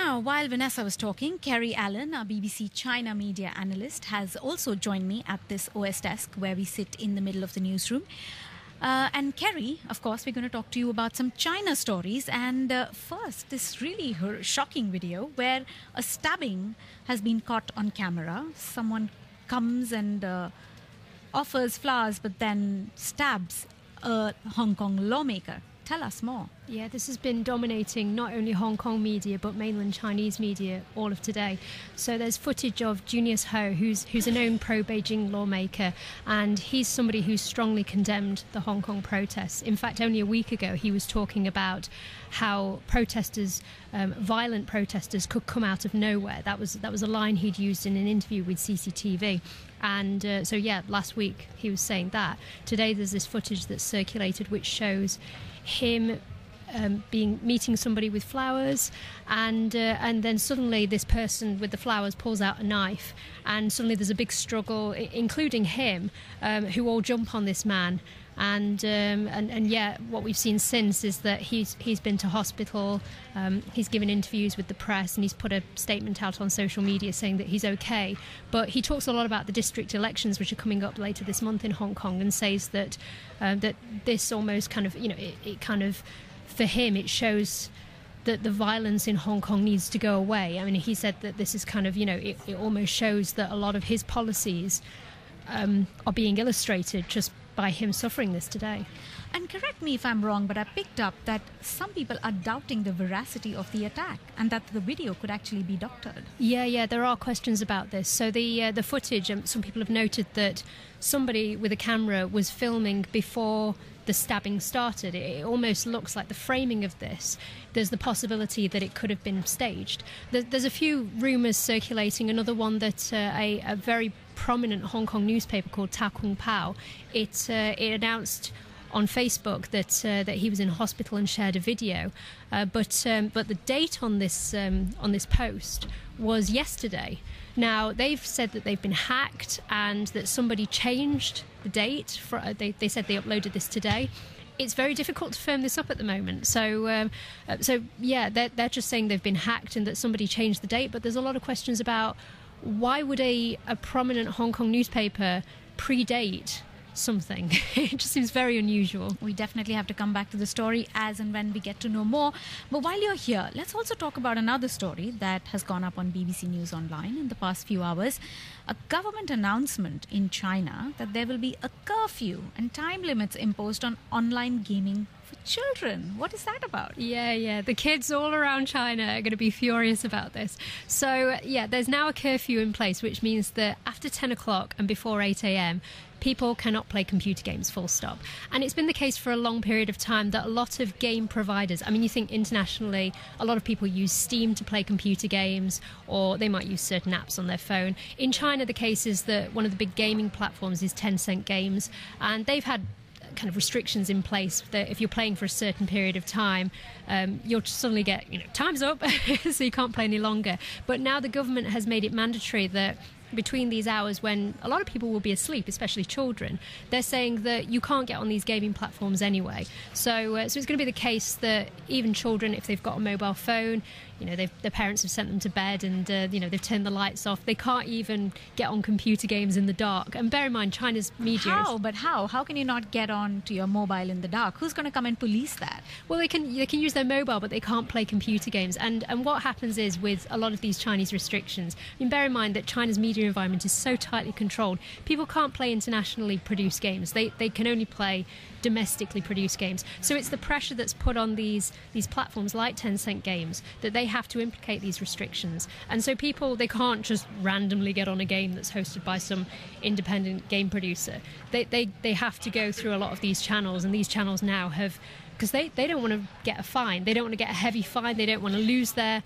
Now, while Vanessa was talking, Kerry Allen, our BBC China media analyst, has also joined me at this OS desk where we sit in the middle of the newsroom. And Kerry, of course, we're going to talk to you about some China stories. And first, this really shocking video where a stabbing has been caught on camera. Someone comes and offers flowers but then stabs a Hong Kong lawmaker. Tell us more. Yeah, this has been dominating not only Hong Kong media but mainland Chinese media all of today. So there's footage of Junius Ho, who's a known pro-Beijing lawmaker, and he's somebody who's strongly condemned the Hong Kong protests. In fact, only a week ago he was talking about how protesters, violent protesters, could come out of nowhere. That was a line he'd used in an interview with CCTV. And so yeah, last week he was saying that. Today there's this footage that's circulated which shows him meeting somebody with flowers, and then suddenly this person with the flowers pulls out a knife, and suddenly there's a big struggle, including him, who all jump on this man. And yeah, what we've seen since is that he's been to hospital, he's given interviews with the press, and he's put a statement out on social media saying that he's okay. But he talks a lot about the district elections which are coming up later this month in Hong Kong, and says that that this almost kind of, it kind of, for him, it shows that the violence in Hong Kong needs to go away. I mean, he said that this is kind of, it almost shows that a lot of his policies are being illustrated just by him suffering this today. And correct me if I'm wrong, but I picked up that some people are doubting the veracity of the attack and that the video could actually be doctored. Yeah, there are questions about this. So the footage, some people have noted that somebody with a camera was filming before the stabbing started. It almost looks like the framing of this, there's the possibility that it could have been staged. There's a few rumours circulating. Another one that a very prominent Hong Kong newspaper called Ta Kung Pao, it announced on Facebook that he was in hospital and shared a video, but the date on this post was yesterday. Now they've said that they've been hacked and that somebody changed the date. They said they uploaded this today. It's very difficult to firm this up at the moment. So yeah, they're just saying they've been hacked and that somebody changed the date. But there's a lot of questions about why would a prominent Hong Kong newspaper predate something. It just seems very unusual. We definitely have to come back to the story as and when we get to know more. But while you're here, let's also talk about another story that has gone up on BBC News Online in the past few hours. A government announcement in China that there will be a curfew and time limits imposed on online gaming for children. What is that about? Yeah. The kids all around China are going to be furious about this. So, yeah, there's now a curfew in place, which means that after 10 o'clock and before 8 a.m, people cannot play computer games, full stop. And it's been the case for a long period of time that a lot of game providers, I mean, you think internationally, a lot of people use Steam to play computer games, or they might use certain apps on their phone. In China, the case is that one of the big gaming platforms is Tencent Games, and they've had kind of restrictions in place that if you're playing for a certain period of time, you'll suddenly get, time's up, so you can't play any longer. But now the government has made it mandatory that between these hours when a lot of people will be asleep, especially children, they're saying that you can't get on these gaming platforms anyway. So it's going to be the case that even children, if they've got a mobile phone, their parents have sent them to bed and they've turned the lights off, they can't even get on computer games in the dark. And bear in mind, China's media How can you not get on to your mobile in the dark? Who's going to come and police that? Well, they can use their mobile, but they can't play computer games. And what happens is, with a lot of these Chinese restrictions, bear in mind that China's media environment is so tightly controlled, people can't play internationally produced games. They can only play domestically produced games. So it's the pressure that's put on these platforms like Tencent Games that they have to implicate these restrictions. And so people, they can't just randomly get on a game that's hosted by some independent game producer. They have to go through a lot of these channels, and these channels now have, because they don't want to get a fine, they don't want to get a heavy fine, they don't want to lose their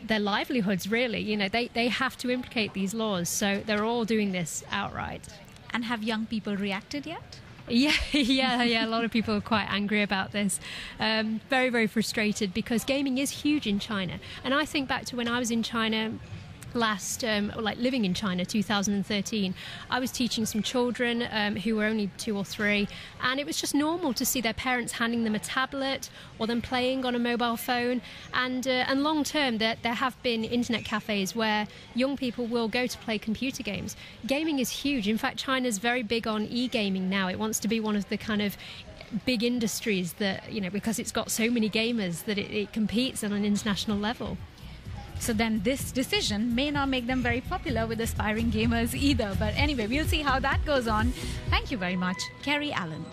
livelihoods, really. They have to implicate these laws, so they're all doing this outright. And have young people reacted yet? Yeah. A lot of people are quite angry about this. Very, very frustrated, because gaming is huge in China. And I think back to when I was in China living in China, 2013, I was teaching some children who were only 2 or 3, and it was just normal to see their parents handing them a tablet or them playing on a mobile phone. And long term, there have been internet cafes where young people will go to play computer games. Gaming is huge. In fact, China's very big on e-gaming now. It wants to be one of the kind of big industries that, because it's got so many gamers, that it competes on an international level. So then this decision may not make them very popular with aspiring gamers either. But anyway, we'll see how that goes on. Thank you very much, Kerry Allen.